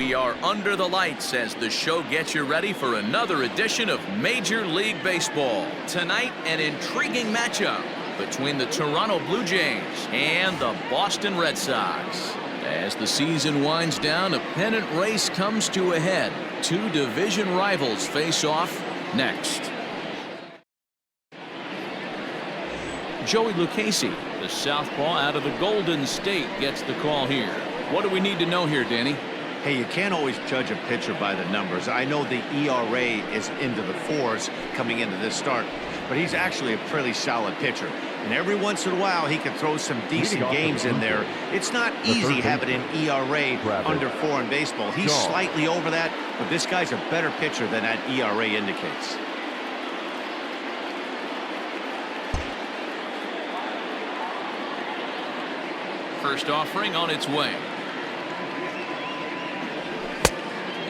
We are under the lights as the show gets you ready for another edition of Major League Baseball. Tonight, an intriguing matchup between the Toronto Blue Jays and the Boston Red Sox. As the season winds down, a pennant race comes to a head. Two division rivals face off next. Joey Lucchese, the southpaw out of the Golden State, gets the call here. What do we need to know here, Danny? Hey, you can't always judge a pitcher by the numbers. I know the ERA is into the 4s coming into this start, but he's actually a pretty solid pitcher. And every once in a while, he can throw some decent games in there. It's not easy having an ERA under 4 in baseball. He's slightly over that, but this guy's a better pitcher than that ERA indicates. First offering on its way.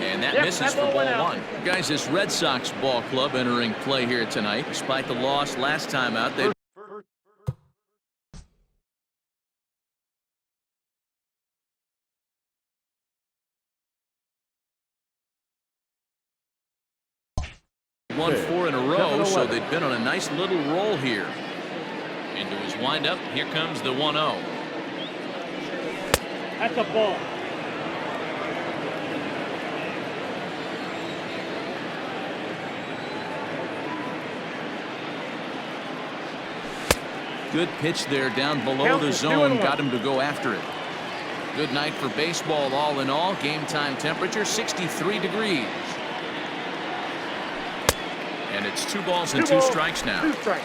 And that misses for ball 1. Guys, this Red Sox ball club entering play here tonight. Despite the loss last time out, they won 4 in a row, so they've been on a nice little roll here. Into his windup, here comes the 1-0. That's a ball. Good pitch there down below the zone. Got him to go after it. Good night for baseball all in all. Game time temperature 63 degrees. And it's 2 balls and 2 strikes now. 2 strikes.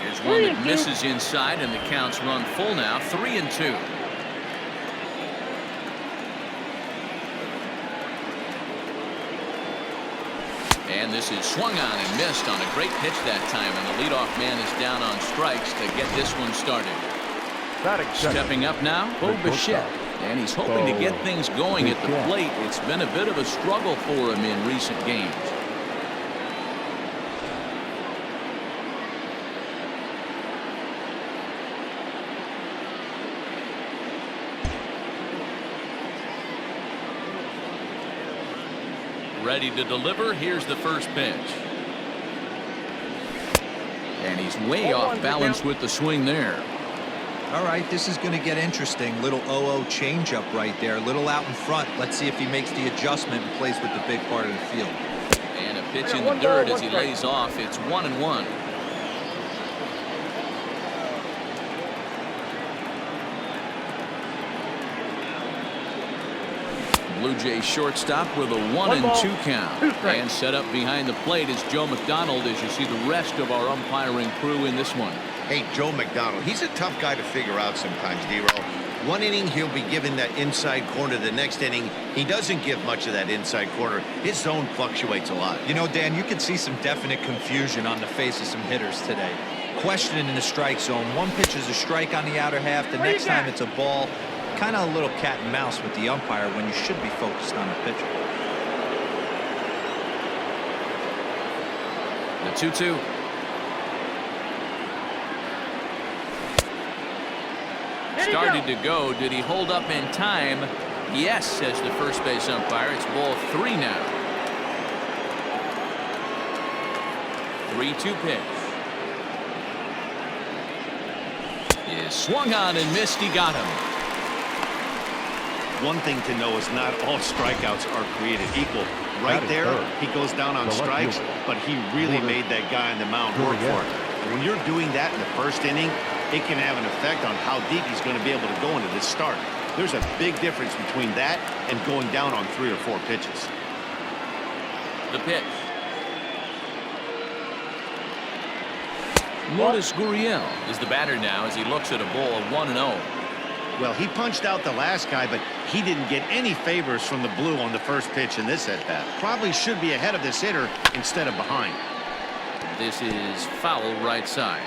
Here's one that misses inside, and the count's run full now. 3-2. And this is swung on and missed on a great pitch that time, and the leadoff man is down on strikes to get this one started. Stepping up now, Bo Bichette, and he's hoping to get things going at the plate. It's been a bit of a struggle for him in recent games. Ready to deliver. Here's the first pitch. And he's way off balance with the swing there. All right, this is going to get interesting. Little 0-0 changeup right there. Little out in front. Let's see if he makes the adjustment and plays with the big part of the field. And a pitch in the dirt as he lays off. It's 1-1. Blue Jays shortstop with a 1-2 count. And set up behind the plate is Joe McDonald as you see the rest of our umpiring crew in this one. Hey, Joe McDonald, he's a tough guy to figure out sometimes, D-Roll. One inning, he'll be giving that inside corner. The next inning, he doesn't give much of that inside corner. His zone fluctuates a lot. You know, Dan, you can see some definite confusion on the face of some hitters today. Questioning in the strike zone. One pitch is a strike on the outer half. The next time it's a ball. Kind of a little cat and mouse with the umpire when you should be focused on the pitcher. The 2-2. Started to go. Did he hold up in time? Yes, says the first base umpire. It's ball 3 now. 3-2 pitch. Is swung on and missed. He got him. One thing to know is not all strikeouts are created equal. Right there, he goes down on strikes, but he really made that guy on the mound work for it. When you're doing that in the first inning, it can have an effect on how deep he's going to be able to go into this start. There's a big difference between that and going down on 3 or 4 pitches. The pitch. Lourdes Gurriel is the batter now as he looks at a ball of 1-0. Well, he punched out the last guy, but he didn't get any favors from the blue on the first pitch in this at-bat. Probably should be ahead of this hitter instead of behind. This is foul right side.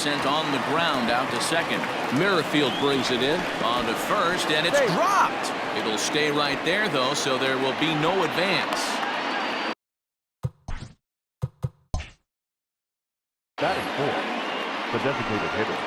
sent on the ground out to second. Merrifield brings it in on to first, and it's dropped. It'll stay right there, though, so there will be no advance. Batting fourth, the designated hitter.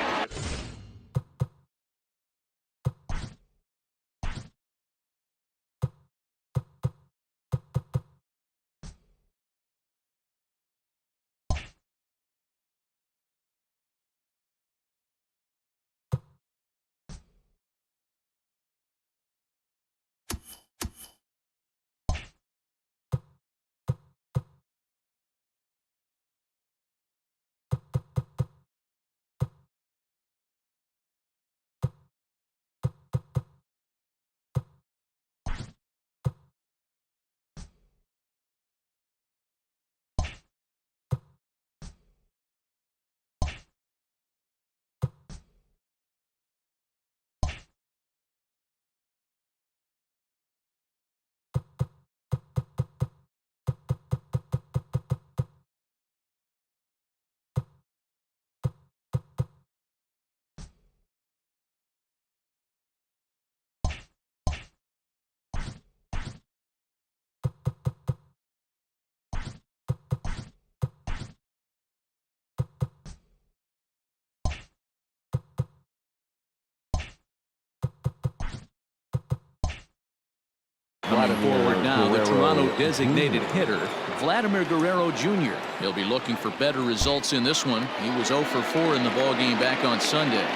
Coming forward now, the Toronto designated hitter, Vladimir Guerrero Jr. He'll be looking for better results in this one. He was 0 for 4 in the ballgame back on Sunday.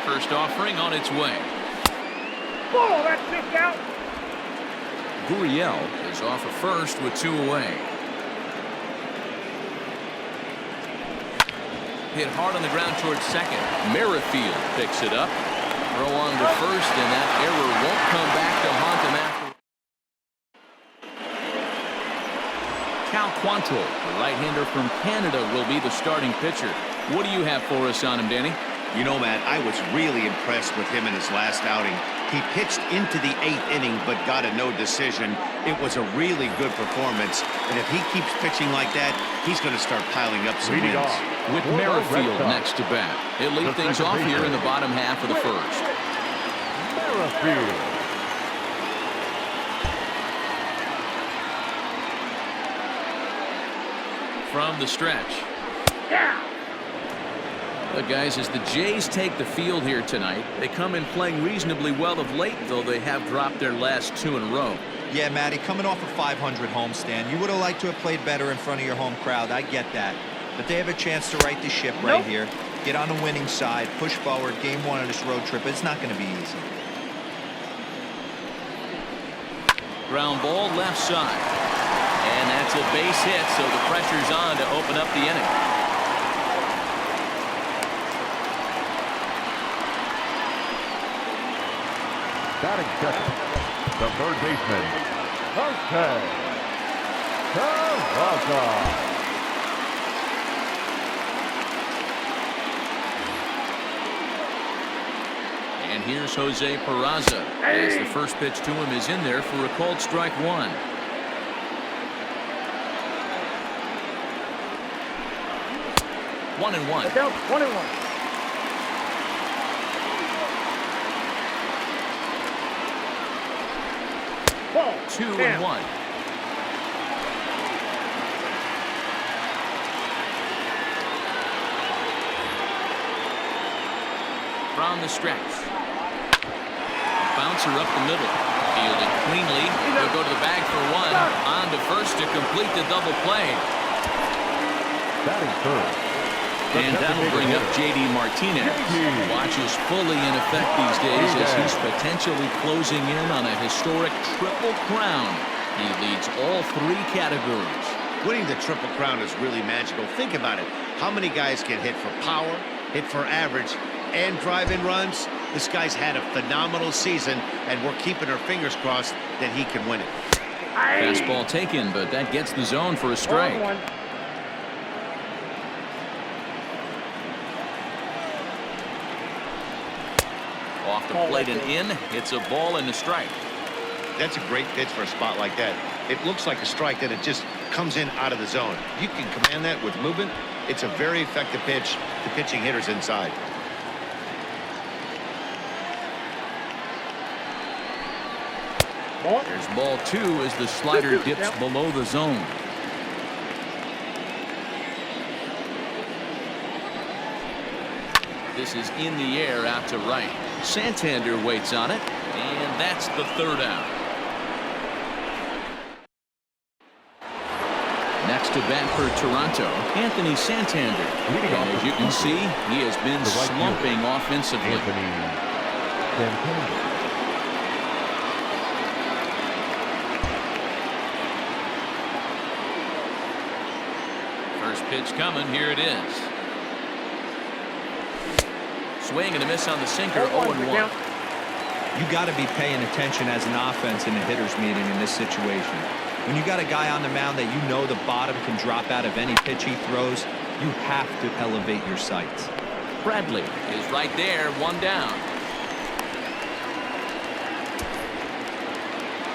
First offering on its way. Ball, that's pitch out. Gurriel is off of first with 2 away. Hit hard on the ground towards second. Merrifield picks it up. Throw on to first, and that error won't come back to haunt him after. Quantrill, the right-hander from Canada, will be the starting pitcher. What do you have for us on him, Danny? You know, Matt, I was really impressed with him in his last outing. He pitched into the 8th inning but got a no decision. It was a really good performance, and if he keeps pitching like that, he's going to start piling up some wins. With Merrifield next to bat, he'll lead things off here in the bottom half of the first. Merrifield. From the stretch. Look, guys, as the Jays take the field here tonight, they come in playing reasonably well of late, though they have dropped their last 2 in a row. Yeah, Matty, coming off a 500 homestand, you would have liked to have played better in front of your home crowd. I get that. But they have a chance to right the ship right here. Get on the winning side, push forward, game 1 of this road trip. It's not going to be easy. Ground ball left side. And that's a base hit, so the pressure's on to open up the inning. Batting second, the third baseman, Jose Peraza. And here's Jose Peraza, as the first pitch to him is in there for a called strike 1. One and one. 1-1. Ball. 2-1. From the stretch. Bouncer up the middle. Fielded cleanly. He'll go to the bag for 1. On to first to complete the double play. Batting third. And that'll bring up J.D. Martinez. Watch is fully in effect these days as he's potentially closing in on a historic triple crown. He leads all 3 categories. Winning the Triple Crown is really magical. Think about it. How many guys get hit for power, hit for average, and drive-in runs? This guy's had a phenomenal season, and we're keeping our fingers crossed that he can win it. Fastball taken, but that gets the zone for a strike. 1-1. Off the plate and in. It's a ball and a strike. That's a great pitch for a spot like that. It looks like a strike, that it just comes in out of the zone. You can command that with movement. It's a very effective pitch to pitching hitters inside. Ball. There's ball 2 as the slider dips below the zone. This is in the air out to right. Santander waits on it, and that's the 3rd out. Next to bat for Toronto, Anthony Santander. And as you can see, he has been slumping offensively. Anthony Santander. First pitch coming, here it is. Swing and a miss on the sinker, 0-1. You got to be paying attention as an offense in a hitter's meeting in this situation. When you got a guy on the mound that you know the bottom can drop out of any pitch he throws, you have to elevate your sights. Bradley is right there, 1 down.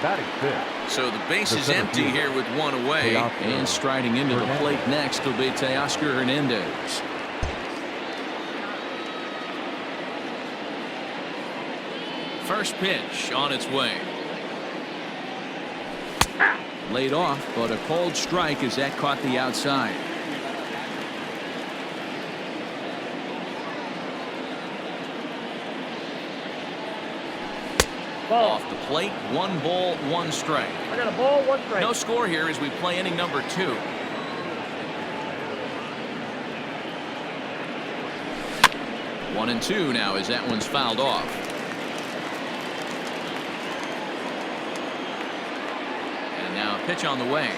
Batting fifth. So the base is empty here with 1 away. And striding into the plate next will be Teoscar Hernandez. First pitch on its way. Laid off, but a cold strike as that caught the outside. Ball. Off the plate, 1 ball, 1 strike. I got a ball, 1 strike. No score here as we play inning number 2. One and 2 now as that one's fouled off. Now a pitch on the way.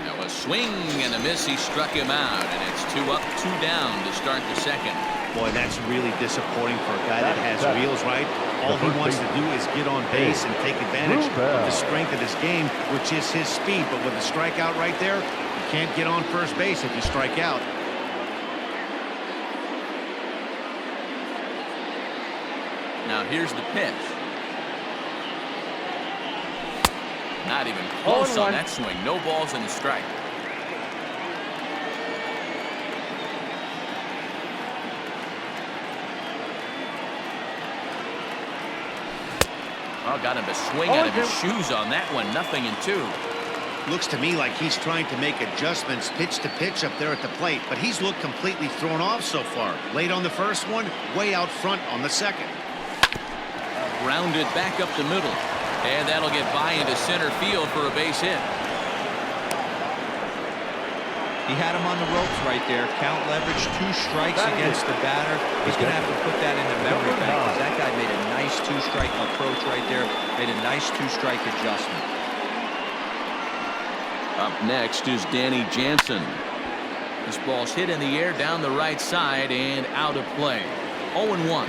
Now a swing and a miss. He struck him out, and it's 2 up, 2 down to start the 2nd. Boy, that's really disappointing for a guy that has wheels, right? All he wants to do is get on base and take advantage of the strength of his game, which is his speed. But with a strikeout right there, you can't get on first base if you strike out. Now here's the pitch. Not even close on that swing. No balls and a strike. Oh, got him to swing out of his shoes on that one. 0-2. Looks to me like he's trying to make adjustments pitch to pitch up there at the plate, but he's looked completely thrown off so far. Late on the first one, way out front on the second. Grounded back up the middle. And that'll get by into center field for a base hit. He had him on the ropes right there. Count leverage, 2 strikes against the batter. He's going to have to put that in the memory bank because that guy made a nice 2-strike approach right there. Made a nice 2-strike adjustment. Up next is Danny Jansen. This ball's hit in the air down the right side and out of play. 0-1.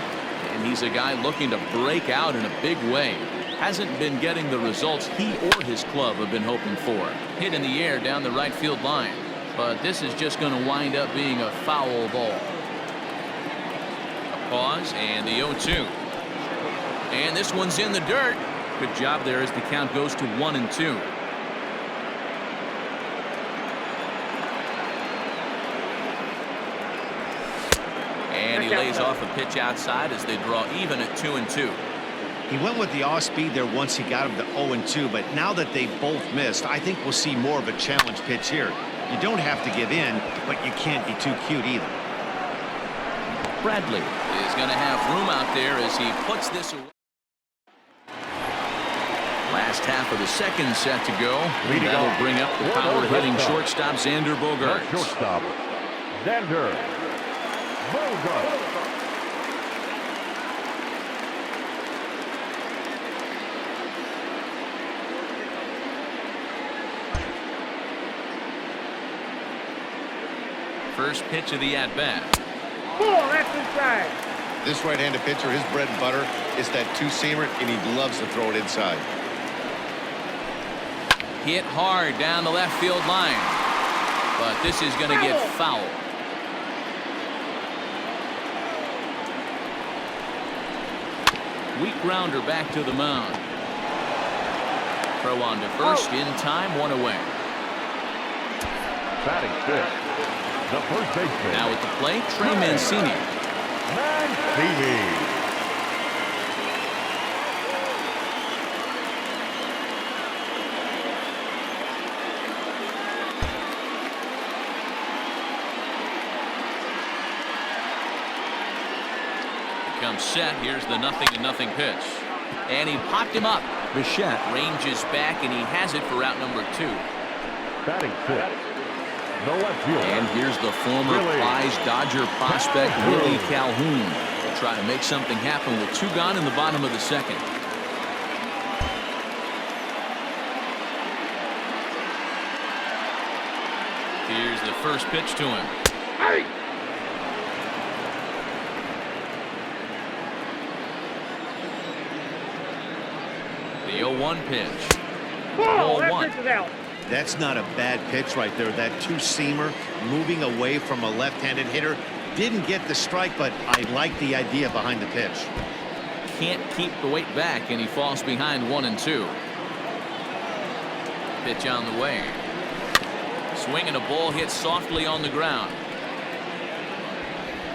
And he's a guy looking to break out in a big way. Hasn't been getting the results he or his club have been hoping for. Hit in the air down the right field line. But this is just going to wind up being a foul ball. A pause and the 0-2. And this one's in the dirt. Good job there as the count goes to 1-2. And he lays off a pitch outside as they draw even at 2-2. He went with the off speed there once he got him to 0-2, but now that they both missed, I think we'll see more of a challenge pitch here. You don't have to give in, but you can't be too cute either. Bradley is going to have room out there as he puts this away. Last half of the 2nd set to go. That'll bring up the power-hitting shortstop Xander Bogaerts. Shortstop Xander Bogaerts. First pitch of the at-bat. Ball, that's inside. This right-handed pitcher, his bread and butter is that 2-seamer, and he loves to throw it inside. Hit hard down the left field line. But this is going to get foul. Weak grounder back to the mound. Throw on to first in time, 1 away. Batting fifth, the first baseman. Now at the plate, Trey Mancini. Mancini. Comes set. Here's the 0-0 pitch. And he popped him up. Bichette ranges back, and he has it for out number 2. Batting fifth, the left fielder. And here's the former prize Dodger prospect, Willie Calhoun. Will try to make something happen with 2 gone in the bottom of the second. Here's the first pitch to him. Hey! The 0-1 pitch. Ball, Ball that 1. pitch is out. That's not a bad pitch right there. That two-seamer moving away from a left-handed hitter. Didn't get the strike, but I like the idea behind the pitch. Can't keep the weight back, and he falls behind 1-2. Pitch on the way. Swing and a ball hit softly on the ground.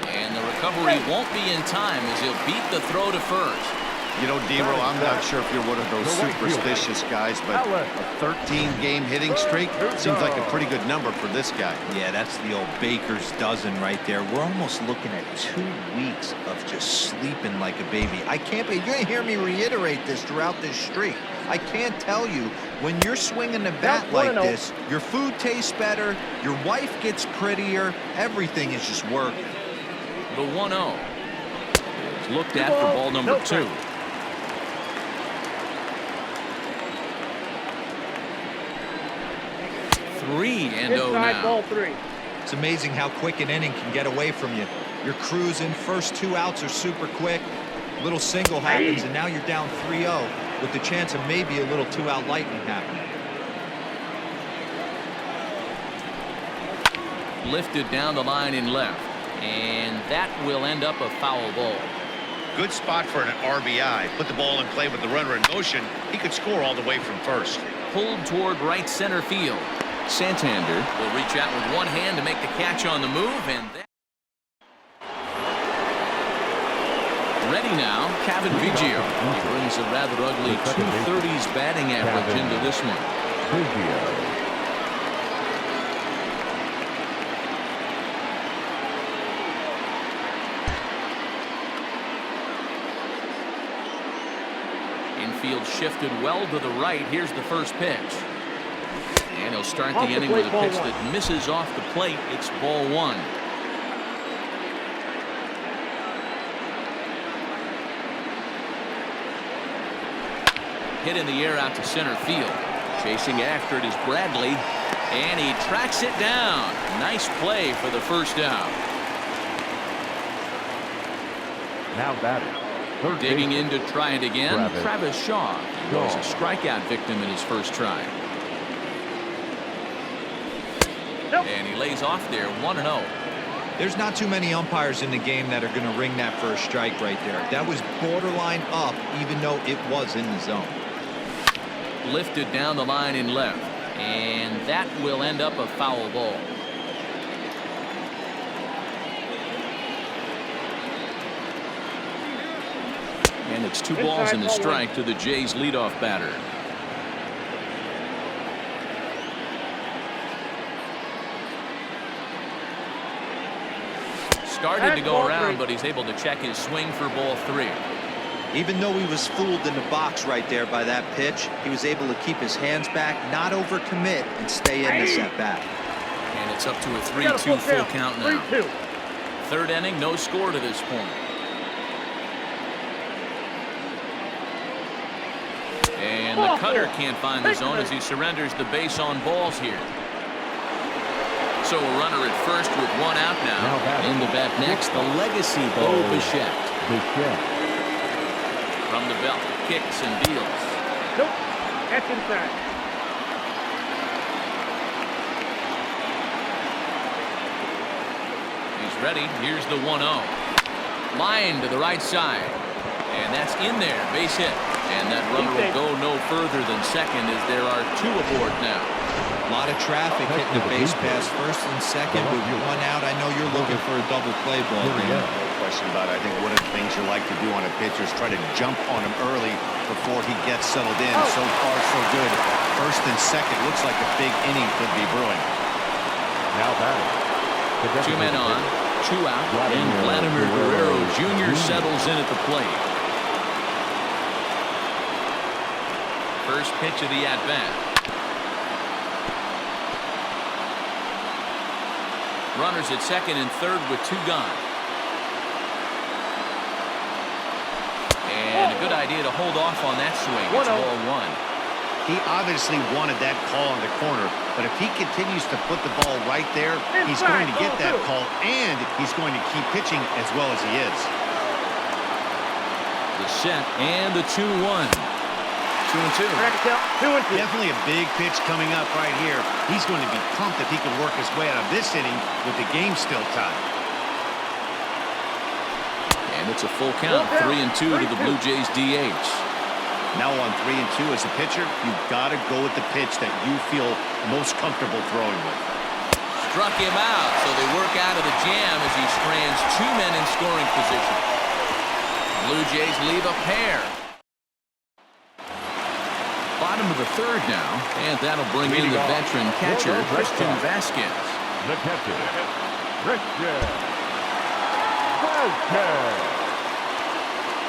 And the recovery won't be in time as he'll beat the throw to first. You know, D-Row, I'm not sure if you're one of those superstitious guys, but a 13-game hitting streak seems like a pretty good number for this guy. Yeah, that's the old baker's dozen right there. We're almost looking at 2 weeks of just sleeping like a baby. I can't be. You're going to hear me reiterate this throughout this streak. I can't tell you, when you're swinging the bat like this, your food tastes better, your wife gets prettier, everything is just working. The 1-0 is looked at for ball number 2. Inside now. ball 3. It's amazing how quick an inning can get away from you. You're cruising, first 2 outs are super quick, little single happens, and now you're down 3-0 with the chance of maybe a little 2-out lightning happening. Lifted down the line in left, and that will end up a foul ball. Good spot for an RBI. Put the ball in play with the runner in motion. He could score all the way from first. Pulled toward right center field. Santander will reach out with one hand to make the catch on the move, and then ready now, Kevin Biggio. He brings a rather ugly 230s batting average into this one. Infield shifted well to the right. Here's the first pitch. And he'll start the inning with a pitch that misses off the plate. It's ball 1. Hit in the air out to center field. Chasing after it is Bradley. And he tracks it down. Nice play for the first out. Now batting. Digging in to try it again. Travis Shaw was a strikeout victim in his first try. And he lays off there 1-0. There's not too many umpires in the game that are going to ring that first strike right there. That was borderline up, even though it was in the zone. Lifted down the line in left, and that will end up a foul ball. And it's 2 balls and a strike to the Jays leadoff batter. Started to go around, but he's able to check his swing for ball 3. Even though he was fooled in the box right there by that pitch, he was able to keep his hands back, not overcommit, and stay in the set-back. And it's up to a 3-2 full count now. 3-2. Third inning, no score to this point. And the cutter can't find the zone as he surrenders the base on balls here. So a runner at first with 1 out now. In the bat next, the legacy Bo Bichette. From the belt, kicks and deals. Nope, that's inside. He's ready. Here's the 1-0. Line to the right side. And that's in there. Base hit. And that runner will go no further than second as there are 2 aboard now. A lot of traffic hitting the base pass first and second with 1 out. I know you're looking for a double play ball. No question about it. I think one of the things you like to do on a pitcher is try to jump on him early before he gets settled in. So far, so good. First and second looks like a big inning could be brewing. Now batting. 2 men on, 2 out, and Vladimir Guerrero Jr. settles in at the plate. First pitch of the at-bat. Runners at second and third with 2 gone. And a good idea to hold off on that swing. It's ball 1. He obviously wanted that call in the corner, but if he continues to put the ball right there, he's going to get that call, and he's going to keep pitching as well as he is. The set and the 2-1. 2-2. Definitely a big pitch coming up right here. He's going to be pumped if he can work his way out of this inning with the game still tied. And it's a full count. 3-2 to the Blue Jays DH. Now on 3-2 as a pitcher, you've got to go with the pitch that you feel most comfortable throwing with. Struck him out, so they work out of the jam as he strands 2 men in scoring position. Blue Jays leave a pair. Bottom of the third now, and that'll bring in the veteran catcher, Christian Vasquez. The catcher, Christian Vasquez.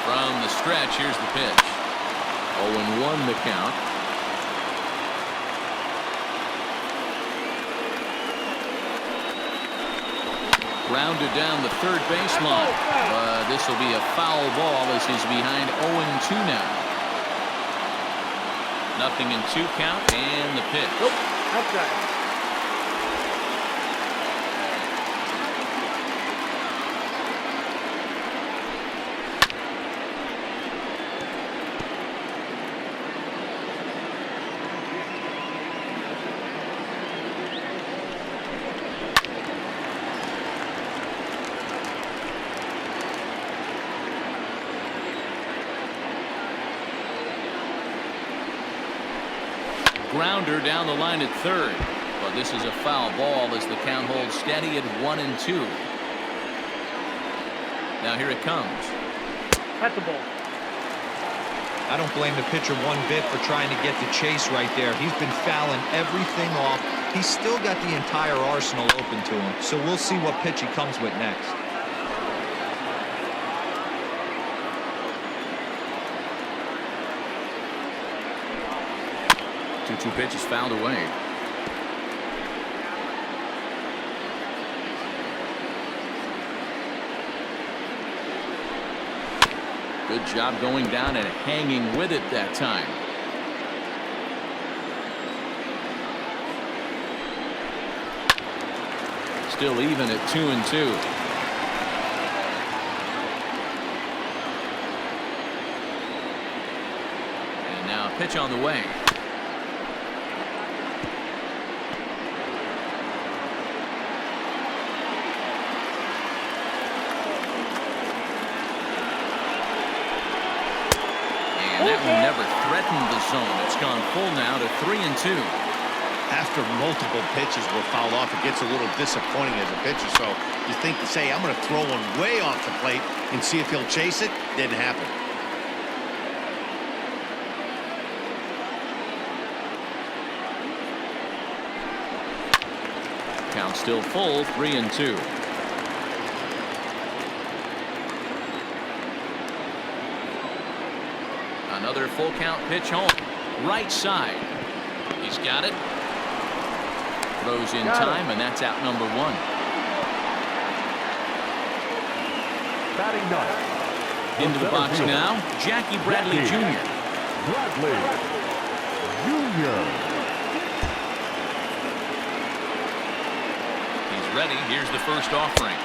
From the stretch, here's the pitch. 0-1 the count. Grounded down the third baseline. But this will be a foul ball as he's behind 0-2 now. 0-2 count and the pitch. Nope, outside. Grounder down the line at third, but this is a foul ball as the count holds steady at 1-2. Now here it comes. That's the ball. I don't blame the pitcher one bit for trying to get the chase right there. He's been fouling everything off. He's still got the entire arsenal open to him, so we'll see what pitch he comes with next. 2-2 pitch is fouled away. Good job going down and hanging with it that time. Still even at 2-2. And now a pitch on the way. That one never threatened the zone. It's gone full now to 3-2. After multiple pitches were fouled off, it gets a little disappointing as a pitcher. So you think to say, I'm going to throw one way off the plate and see if he'll chase it. Didn't happen. Count still full, 3-2. Another full count pitch home. Right side. He's got it. Throws in time, and that's out number 1. Batting ninth. Into the box now, Jackie Bradley Jr. Bradley Jr. He's ready. Here's the first offering.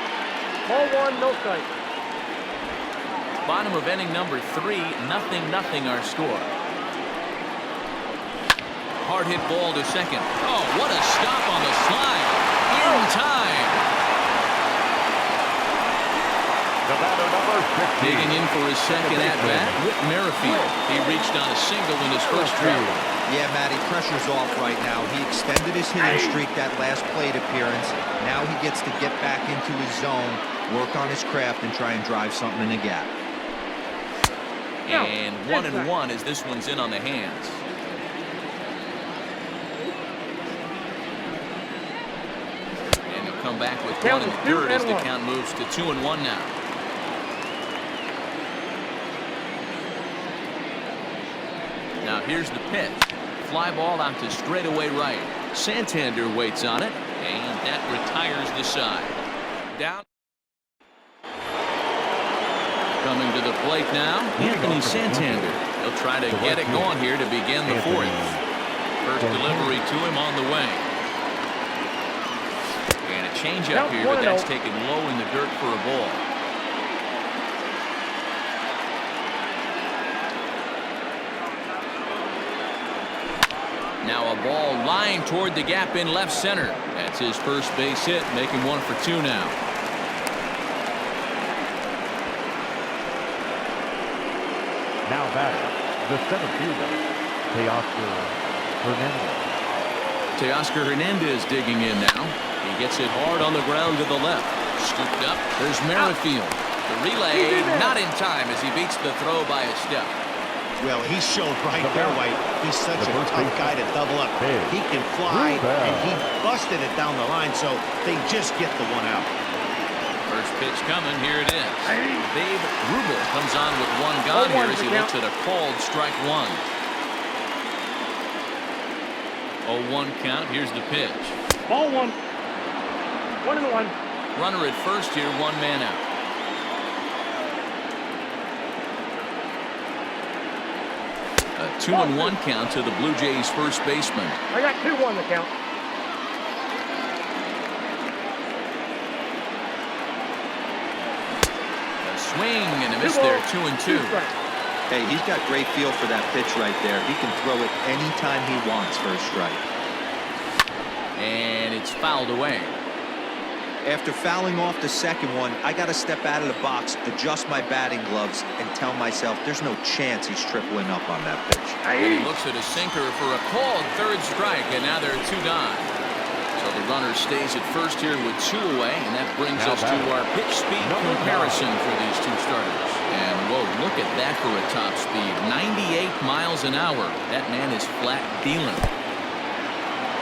Ball 1, no strike. Bottom of inning number 3, 0-0 our score. Hard hit ball to second. Oh, what a stop on the slide. In time. The batter number 15. Digging in for his second at-bat, Whit Merrifield. He reached on a single in his first trip. Yeah, Matty, pressure's off right now. He extended his hitting streak that last plate appearance. Now he gets to get back into his zone, work on his craft, and try and drive something in the gap. And 1-1 as this one's in on the hands. And he'll come back with one in the third as the count moves to 2-1 now. Now here's the pitch. Fly ball out to straightaway right. Santander waits on it, and that retires the side. Down. Coming to the plate now, Anthony Santander. He'll try to get it going here to begin the fourth. First delivery to him on the way. And a changeup here, but that's taken low in the dirt for a ball. Now a ball lined toward the gap in left center. That's his first base hit, making 1 for 2 now. Now batter, the center fielder, Teoscar Hernandez digging in now. He gets it hard on the ground to the left. Scooped up. There's Merrifield. The relay not in time as he beats the throw by a step. Well, he showed right there why he's such a tough guy to double up. He can fly, and he busted it down the line, so they just get the one out. First pitch coming. Here it is. Babe Rubel comes on with one gone here as he looks at a called strike one. 0-1 count. Here's the pitch. Ball one. 1-1. Runner at first here, one man out. A 2-1 count to the Blue Jays first baseman. I got 2-1 the count. A swing and a miss there, 2-2. Hey, he's got great feel for that pitch right there. He can throw it anytime he wants for a strike. And it's fouled away. After fouling off the second one, I got to step out of the box, adjust my batting gloves, and tell myself there's no chance he's tripling up on that pitch. And he looks at a sinker for a called third strike, and now there are 2 gone. So the runner stays at first here with 2 away, and that brings us to our pitch speed comparison for these 2 starters. And whoa, look at that for a top speed. 98 miles an hour. That man is flat dealing.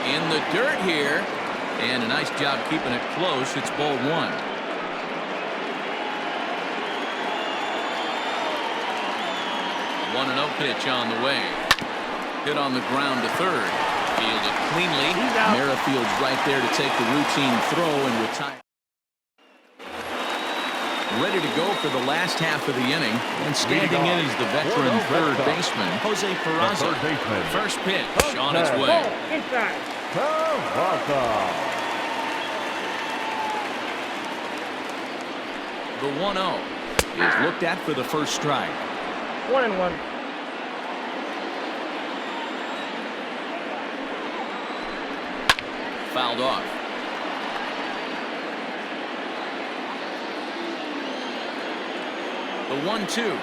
In the dirt here. And a nice job keeping it close. It's ball 1. 1-0 pitch on the way. Hit on the ground to third. Fielded cleanly. Merrifield's right there to take the routine throw and retire. Ready to go for the last half of the inning. And standing in is the veteran third baseman, Jose Peraza. First pitch on its way. Inside. The 1-0 is looked at for the first strike. 1-1. Fouled off. The 1-2.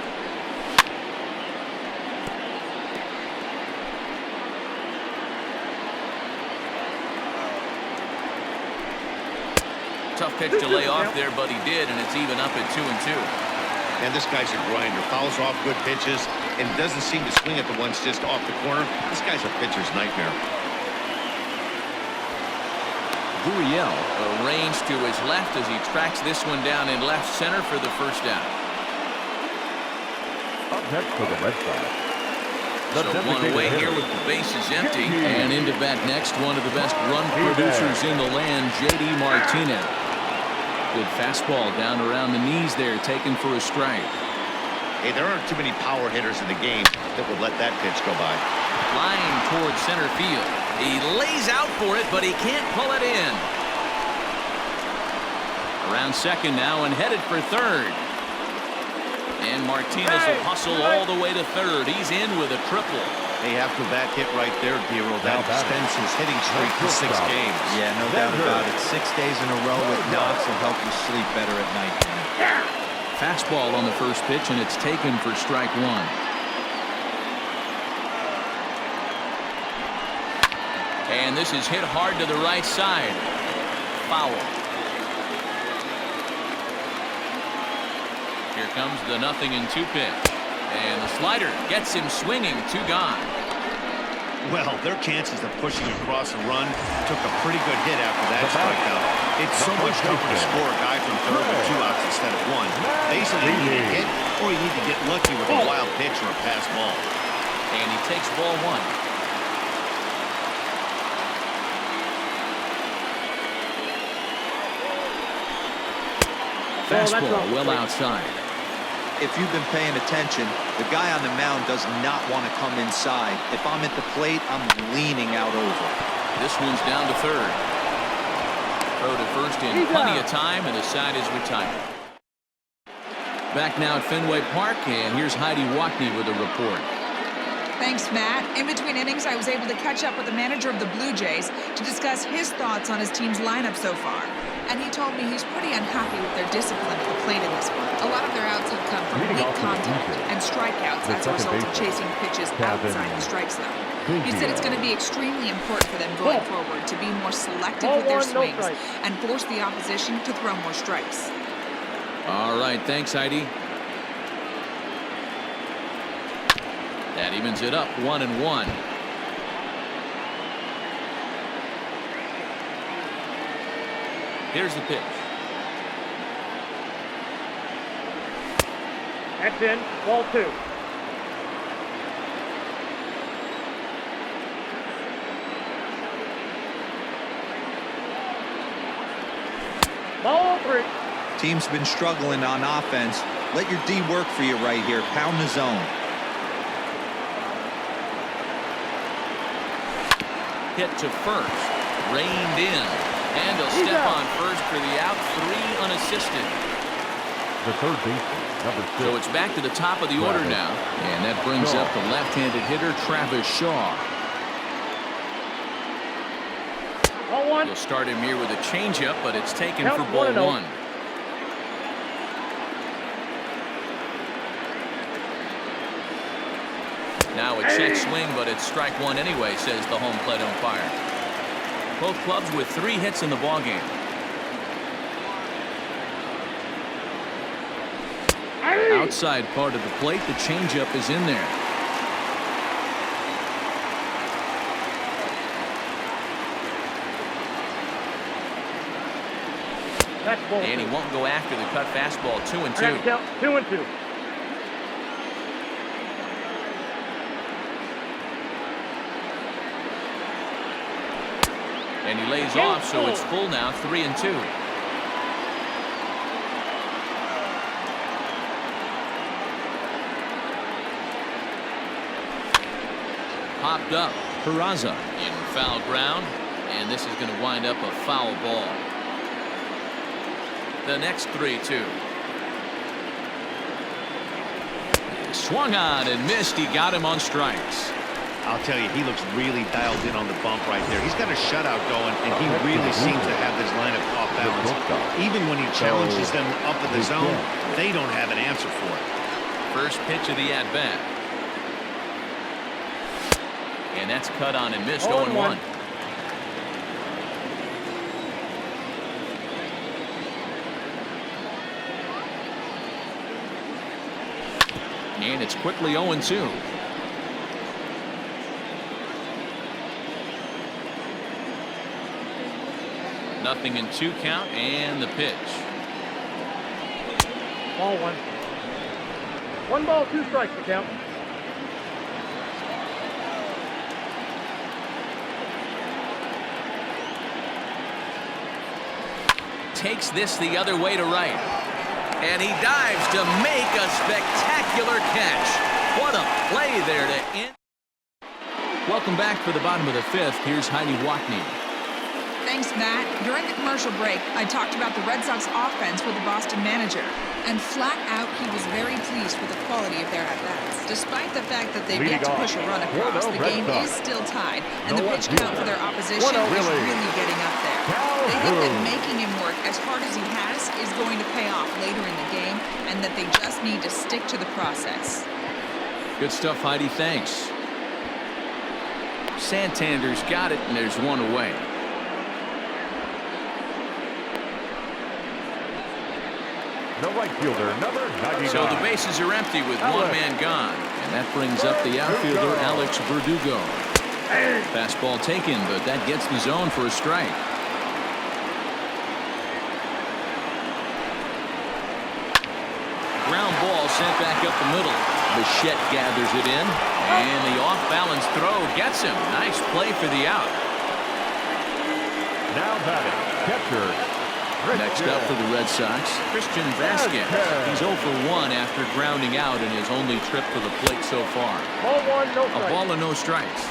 Tough pitch to lay off there, but he did, and it's even up at 2-2. And this guy's a grinder. Fouls off good pitches and doesn't seem to swing at the ones just off the corner. This guy's a pitcher's nightmare. Gurriel arranged to his left as he tracks this one down in left center for the first out. Up next for the Red Sox. So one away here with the bases empty. And into bat next, one of the best run producers in the land, J.D. Martinez. Good fastball down around the knees there, taken for a strike. Hey, there aren't too many power hitters in the game that would let that pitch go by. Flying towards center field. He lays out for it, but he can't pull it in. Around second now and headed for third. And Martinez will hustle all the way to third. He's in with a triple. Hey, after that hit right there, Dero, that extends his hitting streak to 6 games. Yeah, no doubt about it. 6 days in a row with knocks will help you sleep better at night. Fastball on the first pitch, and it's taken for strike one. And this is hit hard to the right side. Foul. Here comes the 0-2 pitch. And the slider gets him swinging. 2 gone. Well, their chances of pushing across a run took a pretty good hit after that strikeout. It's so much tougher to score a guy from third with 2 outs instead of 1. Basically, you need to hit or you need to get lucky with a wild pitch or a pass ball. And he takes ball 1. Fastball well outside. If you've been paying attention, the guy on the mound does not want to come inside. If I'm at the plate, I'm leaning out over. This one's down to third. Throw to first in plenty of time, and the side is retired. Back now at Fenway Park, and here's Heidi Wackney with a report. Thanks, Matt. In between innings, I was able to catch up with the manager of the Blue Jays to discuss his thoughts on his team's lineup so far. And he told me he's pretty unhappy with their discipline at the plate in this one. A lot of their outs have come from weak contact and strikeouts as a result of chasing pitches outside the strike zone. He said it's going to be extremely important for them going forward to be more selective with their swings and force the opposition to throw more strikes. All right, thanks, Heidi. That evens it up, 1-1. Here's the pitch. That's in. Ball 2. Ball 3. Team's been struggling on offense. Let your D work for you right here. Pound the zone. Hit to first. Reined in. And he'll step on first for the out. 3 unassisted. The third baseman, number 6. So it's back to the top of the order now. And that brings up the left-handed hitter, Travis Shaw. Ball 1. He'll start him here with a changeup, but it's taken Count for ball 1. Now a check swing, but it's strike 1 anyway, says the home plate umpire. Both clubs with 3 hits in the ballgame. Outside part of the plate, the changeup is in there. That's ball 2. And he won't go after the cut fastball. 2-2. Count 2-2. And he lays off, so it's full now, 3-2. Popped up. Peraza in foul ground, and this is going to wind up a foul ball. The next 3-2. Swung on and missed. He got him on strikes. I'll tell you, he looks really dialed in on the bump right there. He's got a shutout going, and he really seems to have this lineup off balance. Even when he challenges them up in the zone, they don't have an answer for it. First pitch of the at-bat. And that's cut on and missed, 0-1. And it's quickly 0-2. Nothing in 2 count, and the pitch. Ball 1. 1 ball, 2 strikes to count. Takes this the other way to right. And he dives to make a spectacular catch. What a play there to end. Welcome back for the bottom of the 5th. Here's Heidi Wackney. Thanks, Matt. During the commercial break, I talked about the Red Sox offense with the Boston manager. And flat out, he was very pleased with the quality of their at-bats. Despite the fact that they've yet to push a run across, the game is still tied, and the pitch count for their opposition is really getting up there. They think that making him work as hard as he has is going to pay off later in the game, and that they just need to stick to the process. Good stuff, Heidi. Thanks. Santander's got it, and there's one away. The right fielder, number 99. So the bases are empty with one man gone. And that brings up the outfielder, Alex Verdugo. Fastball taken, but that gets the zone for a strike. Ground ball sent back up the middle. Bichette gathers it in. And the off-balance throw gets him. Nice play for the out. Now batting, catcher. Next up for the Red Sox, Christian Vasquez. He's 0 for 1 after grounding out in his only trip to the plate so far. Ball one, no A strikes. ball and no strikes.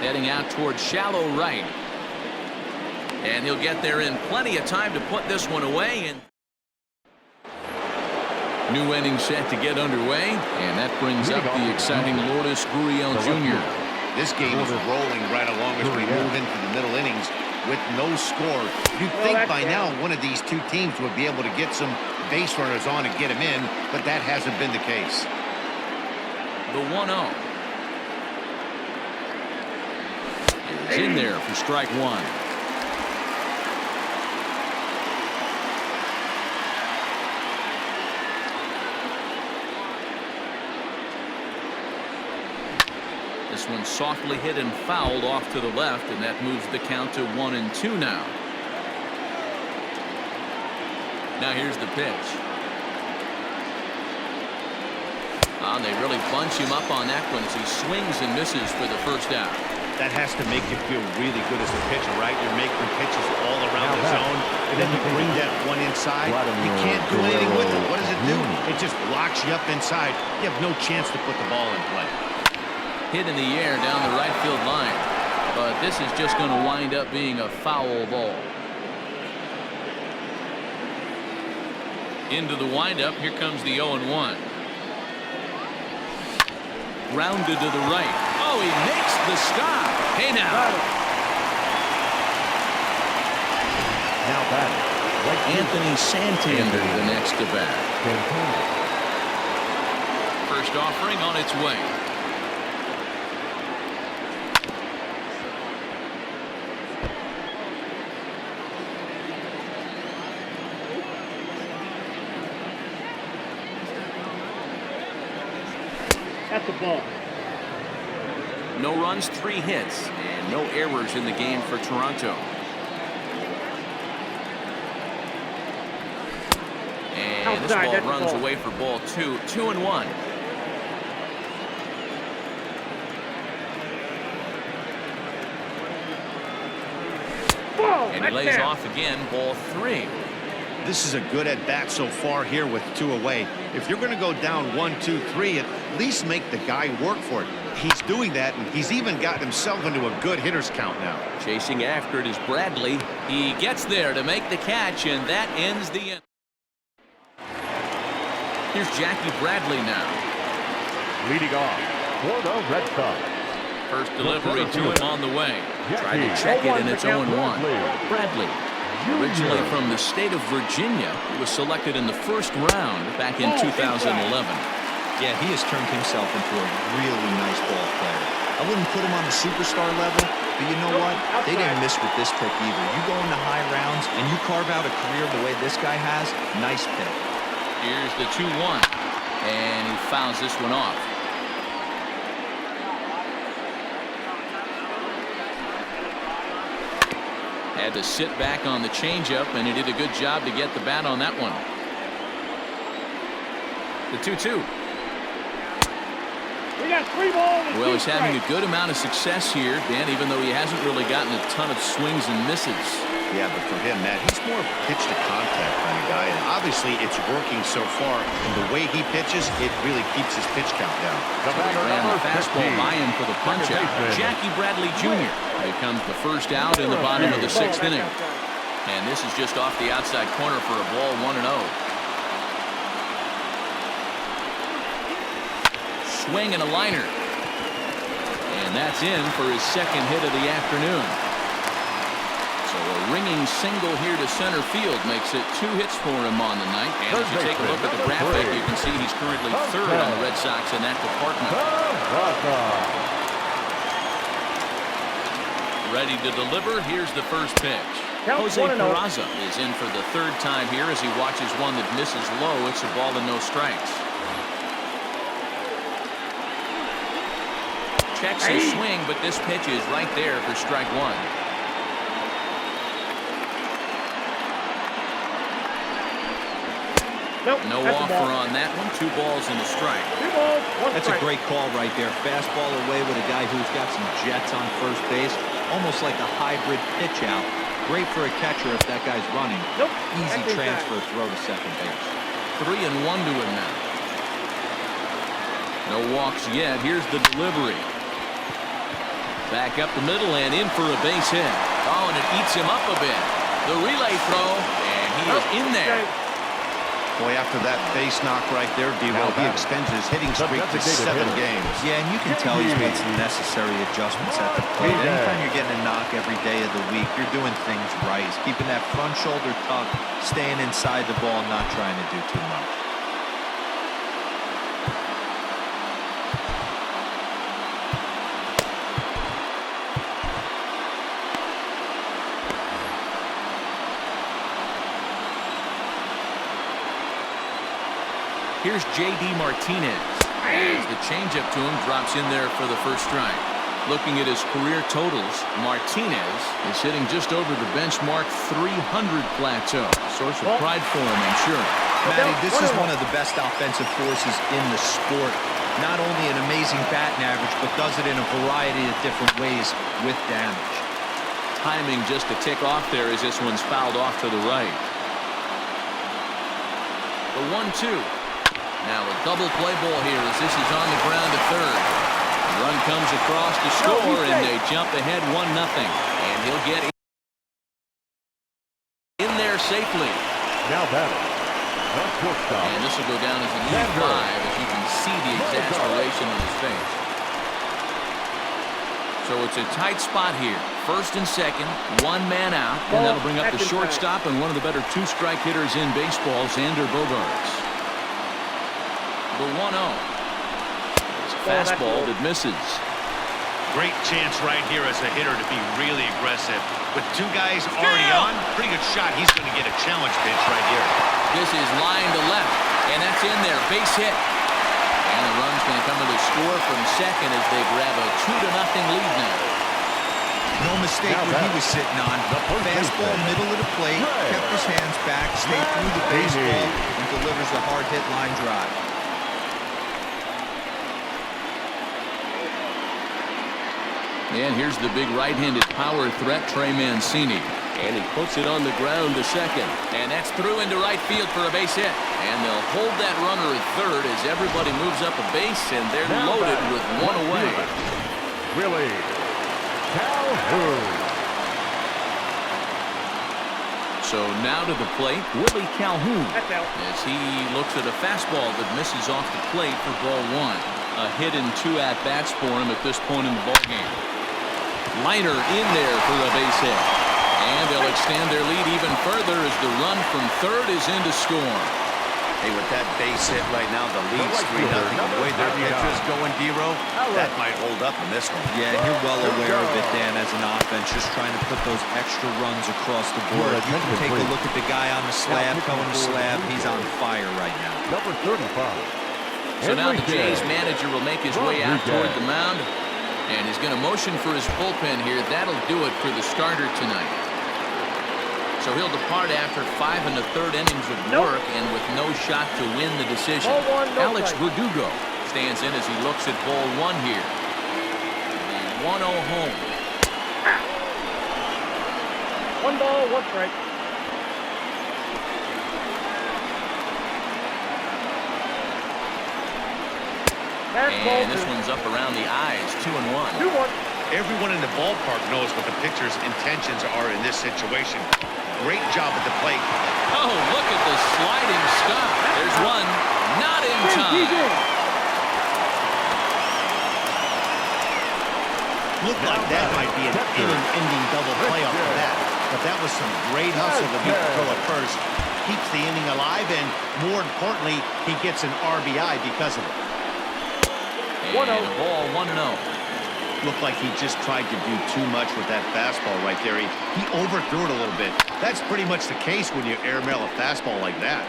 Heading out towards shallow right. And he'll get there in plenty of time to put this one away. And new inning set to get underway. And that brings up the exciting Lourdes Gurriel Jr. This game is rolling right along as we move into the middle innings with no score. You'd think by now one of these two teams would be able to get some base runners on and get them in, but that hasn't been the case. The 1-0. It's in there for strike one. This one softly hit and fouled off to the left, and that moves the count to 1-2 now. Now here's the pitch. They really bunch him up on that one as he swings and misses for the first out. That has to make you feel really good as a pitcher, right? You're making pitches all around the zone, and then you bring that one inside. You can't do anything with it. What does it do? It just locks you up inside. You have no chance to put the ball in play. Hit in the air down the right field line, but this is just going to wind up being a foul ball. Into the windup, here comes the 0-1. Grounded to the right. Oh, he makes the stop. Hey now. Now batting, right Anthony Santander the next to bat. First offering on its way. That's a ball. No runs, 3 hits, and no errors in the game for Toronto. And this ball runs away for ball 2. 2-1. And he lays off again, ball 3. This is a good at-bat so far here with 2 away. If you're going to go down 1, 2, 3, at least make the guy work for it. He's doing that, and he's even gotten himself into a good hitter's count now. Chasing after it is Bradley. He gets there to make the catch, and that ends the inning. Here's Jackie Bradley now. leading off for the Red Sox. First delivery to him on the way. Tried to check it, and it's 0-1. Bradley, originally from the state of Virginia, he was selected in the first round back in 2011. Yeah, he has turned himself into a really nice ball player. I wouldn't put him on the superstar level, but you know what? They didn't miss with this pick either. You go into high rounds and you carve out a career the way this guy has, nice pick. Here's the 2-1, and he fouls this one off. Had to sit back on the changeup, and he did a good job to get the bat on that one. The 2-2. We got 3 balls and Well, 2 he's having strikes. a good amount of success here, Dan, even though he hasn't really gotten a ton of swings and misses. Yeah, but for him, Matt, he's more pitch to contact kind of guy. And obviously, it's working so far. And the way he pitches, it really keeps his pitch count down. He ran the fastball by him for the punch out. Jackie Bradley Jr. becomes the first out in the bottom of the 6th inning. And this is just off the outside corner for a ball, 1-0. Swing and a liner. And that's in for his 2nd hit of the afternoon. So a ringing single here to center field makes it 2 hits for him on the night. And as you take a look at the graphic, you can see he's currently 3rd on the Red Sox in that department. Ready to deliver. Here's the first pitch. Jose Peraza is in for the 3rd time here as he watches one that misses low. It's a ball and no strikes. Checks his swing, but this pitch is right there for strike 1. Nope, no offer on that one. 2 balls and a strike. 2 balls, 1 That's strike. a great call right there. Fastball away with a guy who's got some jets on first base. Almost like a hybrid pitch out. Great for a catcher if that guy's running. Nope. Easy transfer throw to second base. 3-1 to him now. No walks yet. Here's the delivery. Back up the middle and in for a base hit. Oh, and it eats him up a bit. The relay throw, and he is in there. Boy, after that base knock right there, D-Roll, he extends his hitting streak to 7 games. Yeah, and you can tell he's made some necessary adjustments at the plate. Anytime you're getting a knock every day of the week, you're doing things right. He's keeping that front shoulder tucked, staying inside the ball, not trying to do too much. Here's J.D. Martinez. As the changeup to him drops in there for the first strike. Looking at his career totals, Martinez is hitting just over the benchmark 300 plateau. Source of pride for him, I'm sure. Matty, this is one of the best offensive forces in the sport. Not only an amazing batting average, but does it in a variety of different ways with damage. Timing just to tick off there as this one's fouled off to the right. The 1-2. Now a double play ball here as this is on the ground to 3rd. The run comes across to score, and they jump ahead 1-0. And he'll get in there safely. Now batting. And this will go down as a lead 5 as you can see the exasperation in his face. So it's a tight spot here. 1st and 2nd, 1 man out. And that'll bring up the shortstop and one of the better 2-strike hitters in baseball, Xander Bogaerts. The 1-0. It's a fastball that misses. Great chance right here as a hitter to be really aggressive. With 2 guys already on, pretty good shot. He's going to get a challenge pitch right here. This is line to left, and that's in there. Base hit. And the run's going to come in to score from second as they grab a 2-0 lead now. No mistake what he was sitting on. Fastball, middle of the plate, kept his hands back, stayed through the baseball, and delivers a hard-hit line drive. And here's the big right-handed power threat, Trey Mancini. And he puts it on the ground to second. And that's through into right field for a base hit. And they'll hold that runner at 3rd as everybody moves up a base, and they're loaded with 1 away. Really? Calhoun. So now to the plate, Willie Calhoun. That's out. As he looks at a fastball that misses off the plate for ball 1. A hit and 2 at-bats for him at this point in the ballgame. Liner in there for a base hit. And they'll extend their lead even further as the run from 3rd is in to score. Hey, with that base hit right now, the lead's 3-0. The way their pitcher's going, D-Row, that might hold up in this one. Yeah, you're well aware of it, Dan, as an offense, just trying to put those extra runs across the board. You can take a look at the guy on the slab, towing the slab. He's on fire right now. Number 35. So now the Jays manager will make his way out toward the mound, and he's going to motion for his bullpen here. That'll do it for the starter tonight. So he'll depart after 5 1/3 innings of work and with no shot to win the decision. Alex Verdugo stands in as he looks at ball 1 here. The 1-0 home. 1 ball, 1 strike. Fastball, And this one's up around the eyes, 2-1. 2-1. Everyone in the ballpark knows what the pitcher's intentions are in this situation. Great job at the plate. Oh, look at the sliding stop. There's one. Not in time. Looked like that might be an inning-ending double play off of that. But that was some great hustle to beat the throw at first. Keeps the inning alive, and more importantly, he gets an RBI because of it. And a ball, 1-0. Looked like he just tried to do too much with that fastball right there. He overthrew it a little bit. That's pretty much the case when you airmail a fastball like that.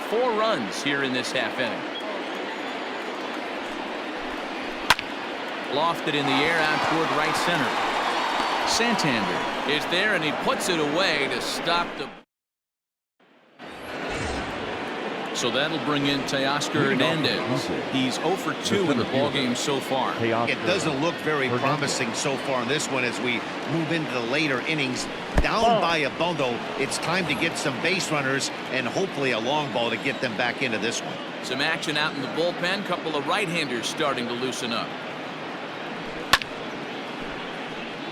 4 runs here in this half inning. Lofted in the air out toward right center. Santander is there, and he puts it away to stop the... So that'll bring in Teoscar Hernandez. He's 0 for 2 in the ballgame so far. It doesn't look very promising so far in this one as we move into the later innings. Down by a bundle, it's time to get some base runners and hopefully a long ball to get them back into this one. Some action out in the bullpen. Couple of right-handers starting to loosen up.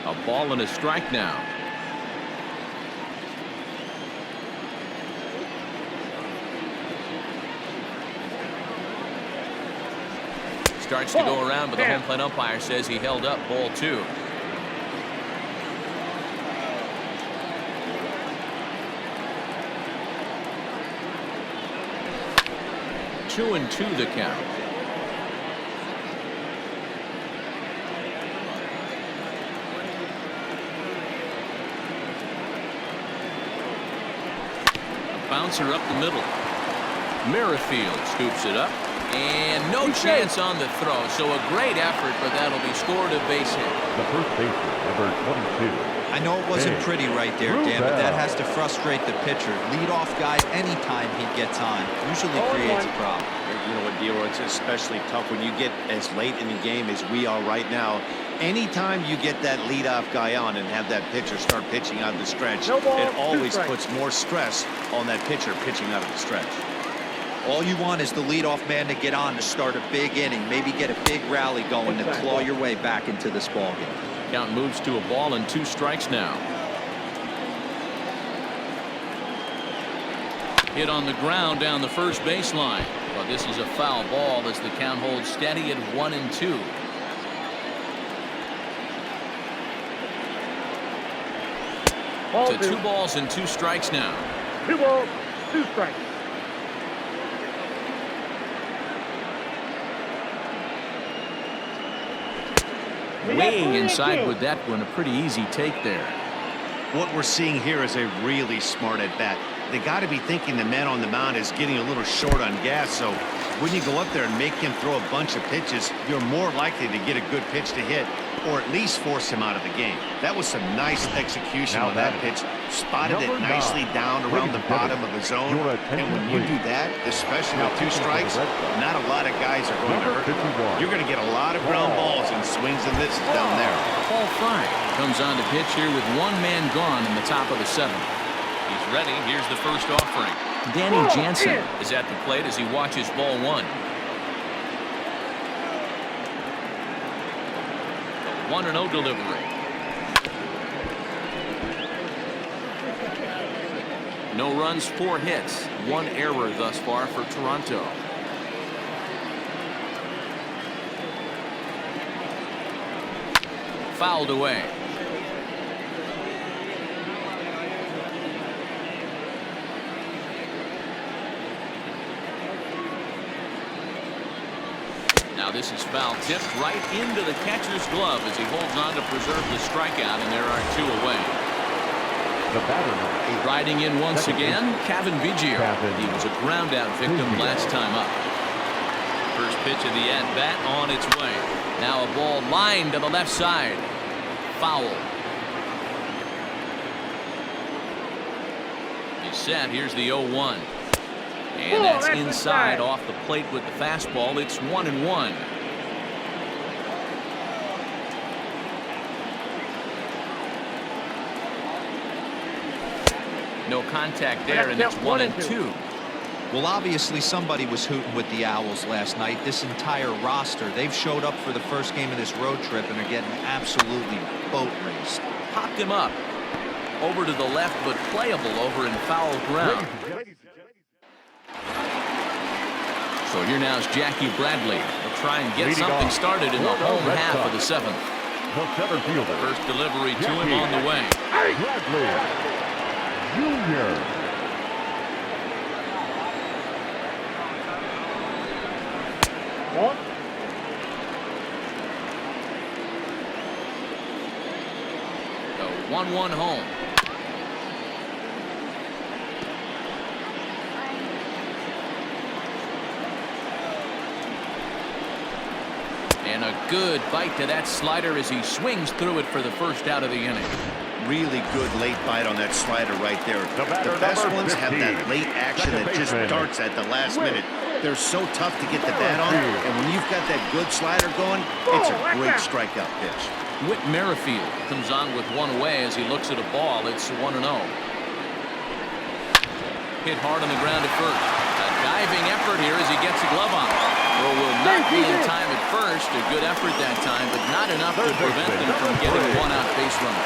A ball and a strike now. Starts to go around, but the home plate umpire says he held up. Ball 2. Two and 2 the count. A bouncer up the middle. Merrifield scoops it up. And no chance on the throw, so a great effort, but that'll be scored a base hit. The first baseman, number 22. I know it wasn't pretty right there, Dan, but that has to frustrate the pitcher. Lead-off guy, anytime he gets on, usually creates a problem. You know what, D'Lo, it's especially tough when you get as late in the game as we are right now. Anytime you get that leadoff guy on and have that pitcher start pitching out of the stretch, it always puts more stress on that pitcher pitching out of the stretch. All you want is the leadoff man to get on to start a big inning, maybe get a big rally going to claw your way back into this ballgame. Count moves to a ball and 2 strikes now. Hit on the ground down the first baseline, but this is a foul ball as the count holds steady at 1-2. To 2 balls and 2 strikes now. 2 balls, 2 strikes. Way inside with that one. A pretty easy take there. What we're seeing here is a really smart at bat. They got to be thinking the man on the mound is getting a little short on gas, so when you go up there and make him throw a bunch of pitches, you're more likely to get a good pitch to hit or at least force him out of the game. That was some nice execution on that pitch. Spotted it nicely down around the bottom of the zone, and when you do that, especially with 2 strikes, not a lot of guys are going to hurt you. You're going to get a lot of ground balls and swings and misses down there. Paul Fry comes on to pitch here with 1 man gone in the top of the 7th. He's ready. Here's the first offering. Danny Jansen is at the plate as he watches ball 1. 1-0 delivery. No runs, 4 hits, 1 error thus far for Toronto. Fouled away. Now this is foul tipped right into the catcher's glove as he holds on to preserve the strikeout, and there are 2 away. The batter riding in once again, Kevin Vigio. He was a ground out victim last time up. First pitch of the at-bat on its way. Now a ball lined to the left side. Foul. He's set. Here's the 0-1. And that's inside off the plate with the fastball. It's 1-1. No contact there, and it's 1-2. Well, obviously somebody was hooting with the Owls last night. This entire roster, they've showed up for the first game of this road trip and are getting absolutely boat raced. Popped him up. Over to the left, but playable over in foul ground. So here now is Jackie Bradley. He'll try and get something started in the home half of the seventh. The center fielder. First delivery to him on the way. Bradley Jr. One. The 1-1 home. And a good bite to that slider as he swings through it for the first out of the inning. Really good late bite on that slider right there. batter, The best number ones have 15. that late action Second that just baseman. darts at the last minute. They're so tough to get the bat on, and when you've got that good slider going, it's a great strikeout pitch. Whit Merrifield comes on with one away as he looks at a ball. It's 1-0. Hit hard on the ground at first. A diving effort here as he gets a glove on. Well, will not be in time at first. A good effort that time, but not enough to prevent them from getting one out base runner.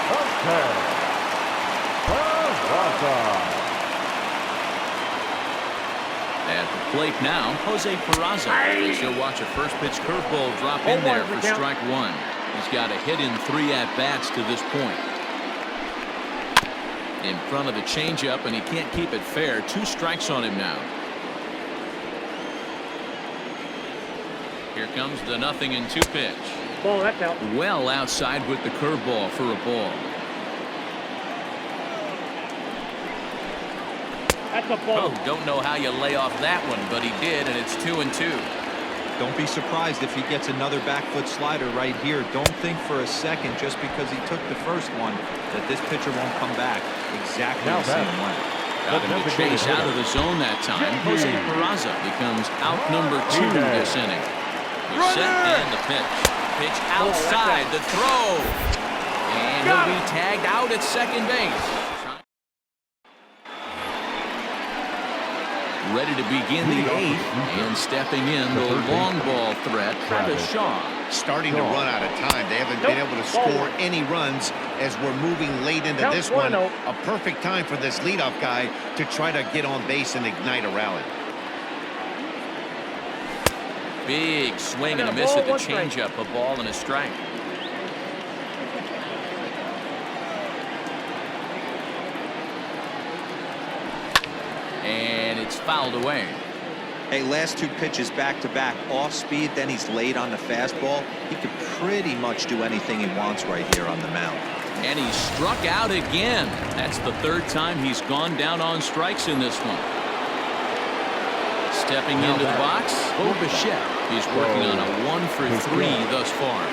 At the plate now, Jose Peraza. He'll watch a first pitch curveball drop in there for strike one. He's got a hit in 3 at-bats to this point. In front of the changeup, and he can't keep it fair. 2 strikes on him now. Here comes the 0-2 pitch. Ball, that's out. Well outside with the curveball for a ball. That's a ball. Oh, don't know how you lay off that one, but he did, and it's 2-2. Don't be surprised if he gets another back foot slider right here. Don't think for a second, just because he took the first one, that this pitcher won't come back exactly the same way. Got him to chase out of the zone that time. Jose Peraza becomes out number 2 this inning. He's set and the pitch. Pitch outside the throw. And he'll be tagged out at second base. Ready to begin the 8th, and stepping in the long ball threat, Travis Shaw. Starting to run out of time. They haven't been able to score any runs as we're moving late into this one. A perfect time for this leadoff guy to try to get on base and ignite a rally. Big swing and a miss at the changeup. A ball and a strike. And it's fouled away. Hey, last 2 pitches back-to-back off speed, then he's late on the fastball. He could pretty much do anything he wants right here on the mound. And he struck out again. That's the 3rd time he's gone down on strikes in this one. Stepping into the box, Bo Bichette. He's working on a 1-for-3 thus far.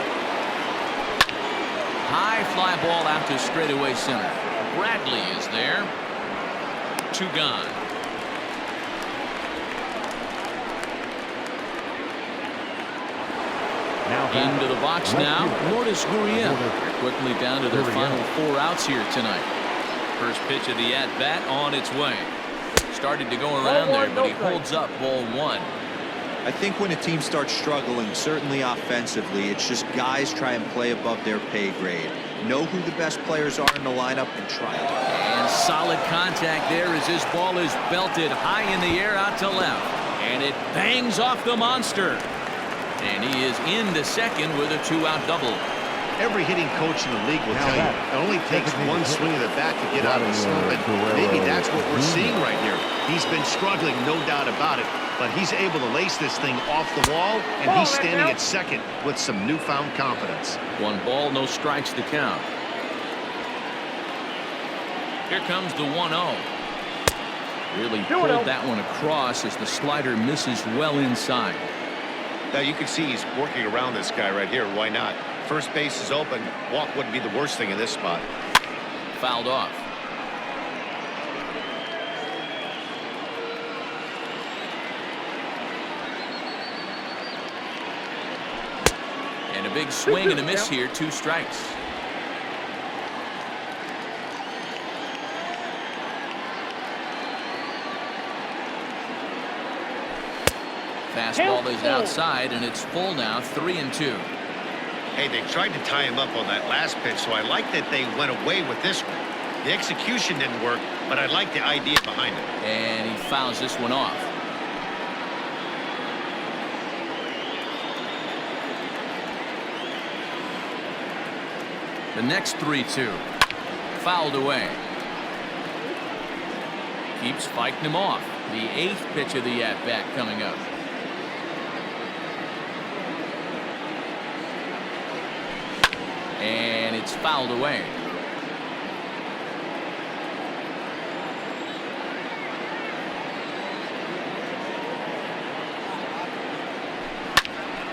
High fly ball out to straightaway center. Bradley is there. 2 gone. Into the box now, Lourdes Gurriel. Quickly down to their final 4 outs here tonight. First pitch of the at-bat on its way. Started to go around there, but he holds up ball 1. I think when a team starts struggling, certainly offensively, it's just guys try and play above their pay grade. Know who the best players are in the lineup and try it. And solid contact there as this ball is belted high in the air out to left. And it bangs off the monster. And he is into second with a 2-out double. Every hitting coach in the league will tell you it only takes one swing of the bat to get out of the slump, and maybe that's what we're seeing right here. He's been struggling, no doubt about it, but he's able to lace this thing off the wall, and he's standing at second with some newfound confidence. 1 ball, no strikes to count. Here comes the 1-0. Really pulled that one across as the slider misses well inside. Now you can see he's working around this guy right here. Why not? First base is open. Walk wouldn't be the worst thing in this spot. Fouled off. And a big swing and a miss here. 2 strikes. Fastball is outside, and it's full now, 3-2. Hey, they tried to tie him up on that last pitch, so I like that they went away with this one. The execution didn't work, but I like the idea behind it. And he fouls this one off. The next 3-2. Fouled away. Keeps fighting him off. The 8th pitch of the at-bat coming up. And it's fouled away.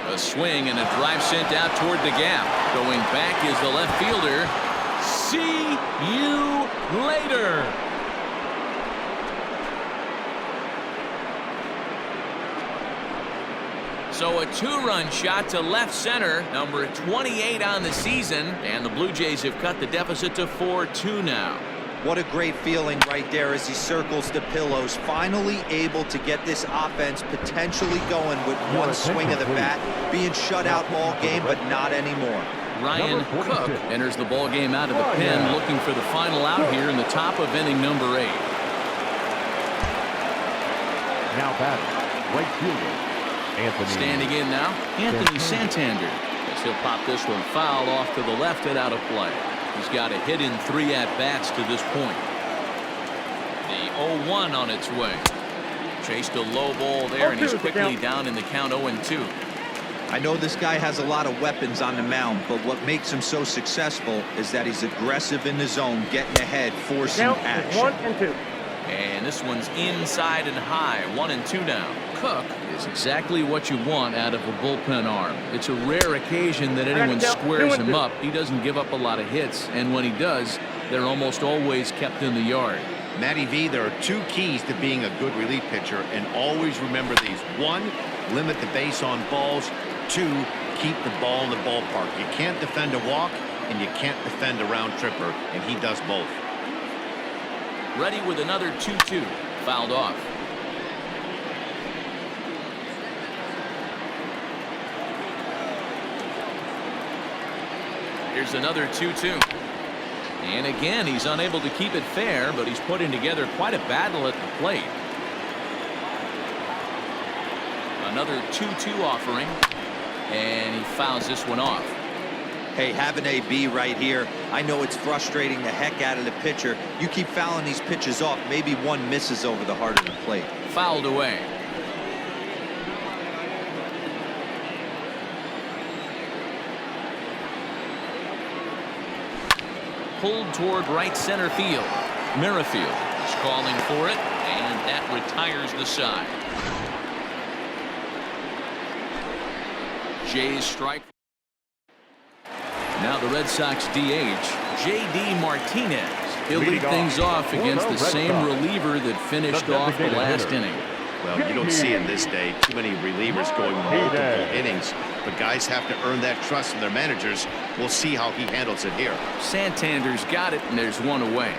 A swing and a drive sent out toward the gap. Going back is the left fielder. See you later. So a 2-run shot to left center, number 28 on the season, and the Blue Jays have cut the deficit to 4-2 now. What a great feeling right there as he circles the pillows, finally able to get this offense potentially going with one swing of the bat, being shut out all game, but not anymore. Ryan Cook enters the ball game out of the pen, looking for the final out here in the top of inning number 8. Now batting, right fielder. Anthony. Standing in now, Anthony Santander. As he'll pop this one foul off to the left and out of play. He's got a hit in 3 at-bats to this point. The 0-1 on its way. Chased a low ball there, and he's quickly down in the count 0-2. I know this guy has a lot of weapons on the mound, but what makes him so successful is that he's aggressive in the zone, getting ahead, forcing action. 1-2. And this one's inside and high, 1-2 now. Cook is exactly what you want out of a bullpen arm. It's a rare occasion that anyone squares him up. He doesn't give up a lot of hits, and when he does, they're almost always kept in the yard. Matty V, there are 2 keys to being a good relief pitcher, and always remember these. 1, limit the base on balls. 2, keep the ball in the ballpark. You can't defend a walk, and you can't defend a round tripper, and he does both. Ready with another 2-2. Fouled off. Here's another 2-2. And again, he's unable to keep it fair, but he's putting together quite a battle at the plate. Another 2-2 offering. And he fouls this one off. Hey, have an AB right here. I know it's frustrating the heck out of the pitcher. You keep fouling these pitches off, maybe one misses over the heart of the plate. Fouled away. Pulled toward right center field. Merrifield is calling for it, and that retires the side. Jays strike. Now the Red Sox DH, J.D. Martinez. He'll lead things off against the same reliever that finished off the last inning. Well, you don't see in this day too many relievers going multiple innings, but guys have to earn that trust from their managers. We'll see how he handles it here. Santander's got it, and there's one away.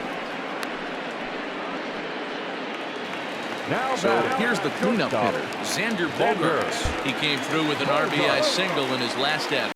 So here's the cleanup hitter, Xander Bogaerts. He came through with an RBI single in his last at